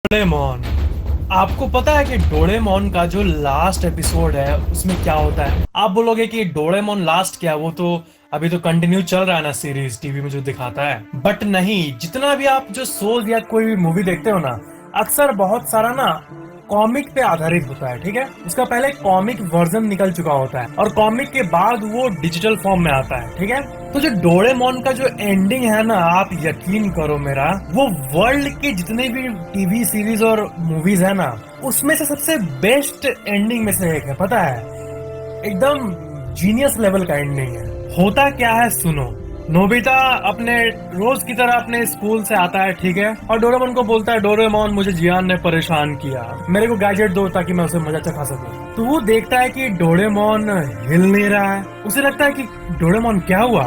Doraemon. आपको पता है कि डोरेमोन का जो लास्ट एपिसोड है उसमें क्या होता है? आप बोलोगे कि डोरेमोन लास्ट क्या, वो तो अभी तो कंटिन्यू चल रहा है ना, सीरीज टीवी में जो दिखाता है। बट नहीं, जितना भी आप जो शोज या कोई भी मूवी देखते हो ना, अक्सर बहुत सारा ना कॉमिक पे आधारित होता है। ठीक है, उसका पहले कॉमिक वर्जन निकल चुका होता है और कॉमिक के बाद वो डिजिटल फॉर्म में आता है। ठीक है, तो जो डोरेमोन का जो एंडिंग है ना, आप यकीन करो मेरा, वो वर्ल्ड के जितने भी टीवी सीरीज और मूवीज है ना, उसमें से सबसे बेस्ट एंडिंग में से एक है। पता है, एकदम जीनियस लेवल का एंडिंग है। होता क्या है सुनो। नोबिता अपने रोज की तरह अपने स्कूल से आता है, ठीक है, और डोरेमोन को बोलता है, डोरेमोन मुझे जियान ने परेशान किया, मेरे को गैजेट दो ताकि मैं उसे मजा चखा सकूं। तो वो देखता है कि डोरेमोन हिल नहीं रहा है। उसे लगता है कि डोरेमोन क्या हुआ,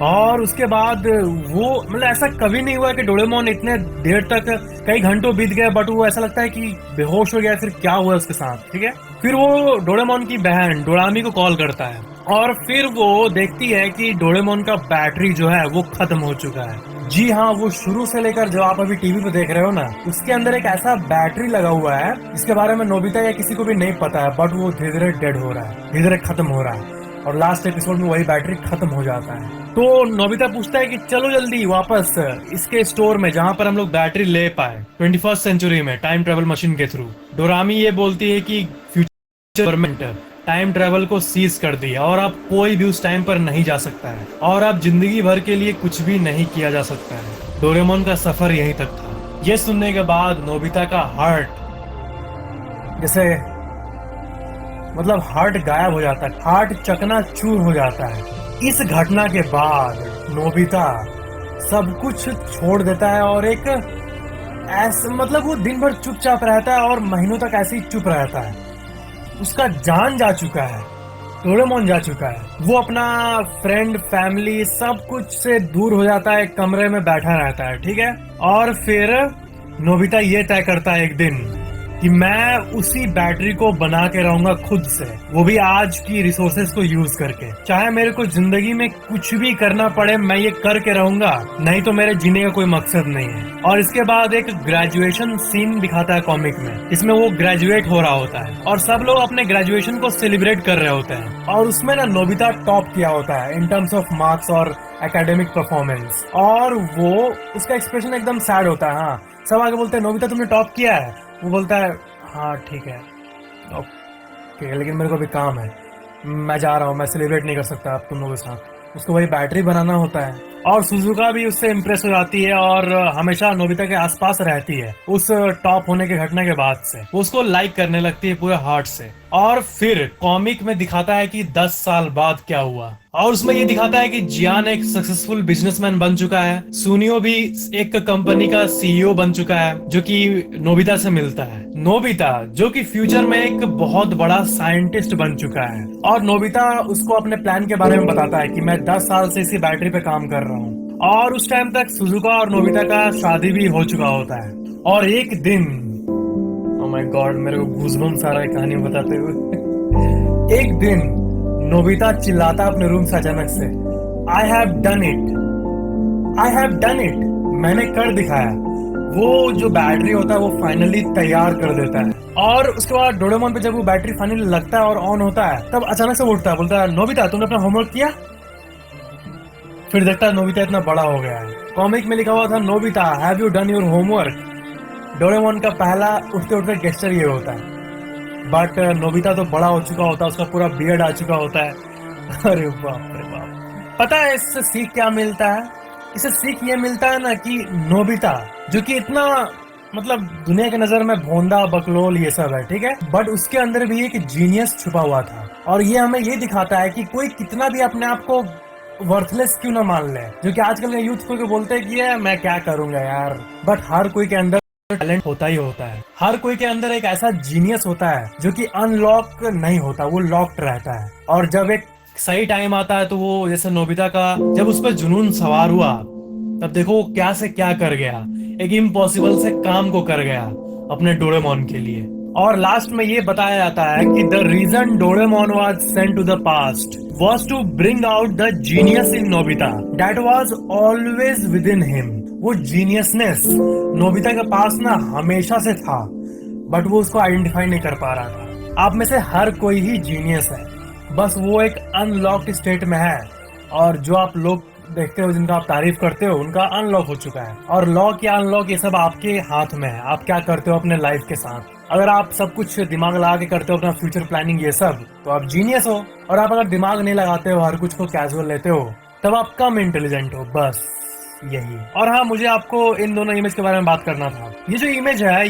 और उसके बाद वो मतलब ऐसा कभी नहीं हुआ कि डोरेमोन इतने देर तक कई घंटों बीत गए, बट वो ऐसा लगता है कि बेहोश हो गया, फिर क्या हुआ उसके साथ। ठीक है, फिर वो डोरेमोन की बहन डोरामी को कॉल करता है और फिर वो देखती है कि डोरेमोन का बैटरी जो है वो खत्म हो चुका है। जी हाँ, वो शुरू से लेकर जो आप अभी टीवी पे देख रहे हो ना, उसके अंदर एक ऐसा बैटरी लगा हुआ है जिसके बारे में नोबिता या किसी को भी नहीं पता है, बट वो धीरे धीरे डेड हो रहा है, धीरे धीरे खत्म हो रहा है, और लास्ट एपिसोड में वही बैटरी खत्म हो जाता है। तो नोबिता पूछता है कि चलो जल्दी वापस इसके स्टोर में जहाँ पर हम लोग बैटरी ले पाए 21st सेंचुरी में टाइम ट्रेवल मशीन के थ्रू। डोरामी ये बोलती है कि फ्यूचर गवर्नमेंट टाइम ट्रेवल को सीज कर दिया और अब कोई भी उस टाइम पर नहीं जा सकता है, और अब जिंदगी भर के लिए कुछ भी नहीं किया जा सकता है। डोरेमोन का सफर यहीं तक था। ये सुनने के बाद नोबिता का हार्ट जैसे मतलब हार्ट गायब हो जाता है, हार्ट चकनाचूर हो जाता है। इस घटना के बाद नोबिता सब कुछ छोड़ देता है और एक ऐसा मतलब वो दिन भर चुपचाप रहता है और महीनों तक ऐसे ही चुप रहता है। उसका जान जा चुका है, डोरेमोन जा चुका है। वो अपना फ्रेंड फैमिली सब कुछ से दूर हो जाता है, एक कमरे में बैठा रहता है। ठीक है, और फिर नोबिता ये तय करता है एक दिन कि मैं उसी बैटरी को बना के रहूंगा खुद से, वो भी आज की रिसोर्सेज को यूज करके। चाहे मेरे को जिंदगी में कुछ भी करना पड़े, मैं ये करके रहूंगा, नहीं तो मेरे जीने का कोई मकसद नहीं है। और इसके बाद एक ग्रेजुएशन सीन दिखाता है कॉमिक में, इसमें वो ग्रेजुएट हो रहा होता है और सब लोग अपने ग्रेजुएशन को सेलिब्रेट कर रहे होते हैं, और उसमें ना नोबिता टॉप किया होता है इन टर्म्स ऑफ मार्क्स और एकेडमिक परफॉर्मेंस, और वो उसका एक्सप्रेशन एकदम सैड होता है। हाँ, सब आगे बोलते हैं, नोबिता तुमने टॉप किया है। वो बोलता है, हाँ ठीक है, ओके, लेकिन मेरे को भी काम है, मैं जा रहा हूँ, मैं सेलिब्रेट नहीं कर सकता अब तुम लोगों के साथ। उसको वही बैटरी बनाना होता है, और सुजुका भी उससे इम्प्रेस हो जाती है और हमेशा नोबिता के आसपास रहती है। उस टॉप होने की घटना के बाद से वो उसको लाइक करने लगती है पूरे हार्ट से। और फिर कॉमिक में दिखाता है कि 10 साल बाद क्या हुआ, और उसमें ये दिखाता है कि जियान एक सक्सेसफुल बिजनेसमैन बन चुका है, सुनियो भी एक कंपनी का सीईओ बन चुका है जो कि नोबिता से मिलता है। नोबिता जो कि फ्यूचर में एक बहुत बड़ा साइंटिस्ट बन चुका है, और नोबिता उसको अपने प्लान के बारे में बताता है कि मैं 10 साल से इसी बैटरी पे काम कर रहा हूँ, और उस टाइम तक सुजुका और नोबिता का शादी भी हो चुका होता है। और एक दिन, ओह माय गॉड, मेरे को गूज़बम्स आ रहा है कहानी बताते हुए। एक दिन नोबिता चिल्लाता अपने रूम से अचानक से, I have done it, I have done it, मैंने कर दिखाया। वो जो बैटरी होता है वो फाइनली तैयार कर देता है, और उसके बाद डोरेमोन पे जब वो बैटरी फाइनली लगता है और ऑन होता है, तब अचानक से उठता है, बोलता है, नोबिता तुमने अपना होमवर्क किया? फिर देखता है नोबिता इतना बड़ा हो गया है। कॉमिक में लिखा हुआ था, Nobita have you done your homework? Doraemon का पहला उठते उठते गेस्चर ये होता है, बट नोबिता तो बड़ा हो चुका होता है, उसका पूरा बियर्ड आ चुका होता है। अरे बाप रे बाप। पता है इससे सीख क्या मिलता है? इससे सीख ये मिलता है ना कि नोबिता जो कि इतना मतलब दुनिया की नजर में भोंदा बकलोल ये सब है, ठीक है, बट उसके अंदर भी एक जीनियस छुपा हुआ था। और ये हमें ये दिखाता है कि कोई कितना भी अपने आप को वर्थलेस क्यों ना मान ले, जो कि आजकल के यूथ को बोलते हैं कि ये मैं क्या करूंगा यार, बट हर कोई के अंदर टैलेंट होता ही होता है। हर कोई के अंदर एक ऐसा जीनियस होता है जो कि अनलॉक नहीं होता, वो लॉक्ड रहता है। और जब एक सही टाइम आता है तो वो, जैसे नोबिता का जब उस पर जुनून सवार हुआ, तब देखो वो क्या से क्या कर गया, एक इम्पॉसिबल से काम को कर गया अपने डोरेमोन के लिए। और लास्ट में ये बताया जाता है कि the reason Doraemon was sent to the past was to bring out the genius in Nobita that was always within him। वो जीनियसनेस नोबिता के पास ना हमेशा से था, बट वो उसको आइडेंटिफाई नहीं कर पा रहा था। आप में से हर कोई ही जीनियस है, बस वो एक अनलॉक्ड स्टेट में है। और जो आप लोग देखते हो, जिनका आप तारीफ करते हो, उनका अनलॉक हो चुका है। और लॉक या अनलॉक ये सब आपके हाथ में है। आप क्या करते हो अपने लाइफ के साथ। अगर आप सब कुछ दिमाग लगा के करते हो, अपना फ्यूचर प्लानिंग ये सब, तो आप जीनियस हो। और आप अगर दिमाग नहीं लगाते हो, हर कुछ को कैजुअल लेते हो, तब आप कम इंटेलिजेंट हो। बस यही। और हाँ, मुझे आपको इन दोनों इमेज के बारे में बात करना था। ये जो इमेज है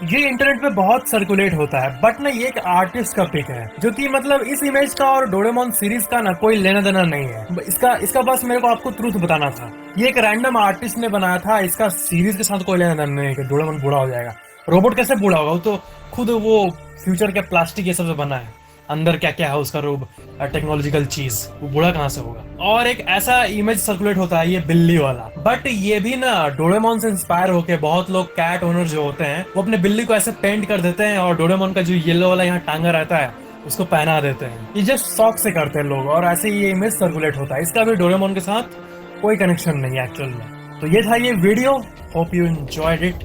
ये इंटरनेट पे बहुत सर्कुलेट होता है, बट ना ये एक आर्टिस्ट का पिक है, जो कि मतलब इस इमेज का और डोरेमोन सीरीज का ना कोई लेना देना नहीं है। इसका बस मेरे को आपको ट्रूथ बताना था। ये एक रैंडम आर्टिस्ट ने बनाया था, इसका सीरीज के साथ कोई लेना देना नहीं है कि डोरेमोन बूढ़ा हो जाएगा। रोबोट कैसे बूढ़ा होगा? वो तो खुद वो फ्यूचर के प्लास्टिक ये सब से बना है। अंदर क्या क्या है उसका रूप, टेक्नोलॉजिकल चीज, वो बूढ़ा कहाँ से होगा? और एक ऐसा इमेज सर्कुलेट होता है, ये बिल्ली वाला। बट ये भी ना डोरेमोन से इंस्पायर होके बहुत लोग कैट ओनर जो होते हैं, वो अपने बिल्ली को ऐसे पेंट कर देते हैं और डोरेमोन का जो येलो वाला यहाँ टांगा रहता है उसको पहना देते हैं। ये जस्ट शौक से करते हैं लोग, और ऐसे ये इमेज सर्कुलेट होता है। इसका भी डोरेमोन के साथ कोई कनेक्शन नहीं है एक्चुअल में। तो ये था ये video. Hope you enjoyed it.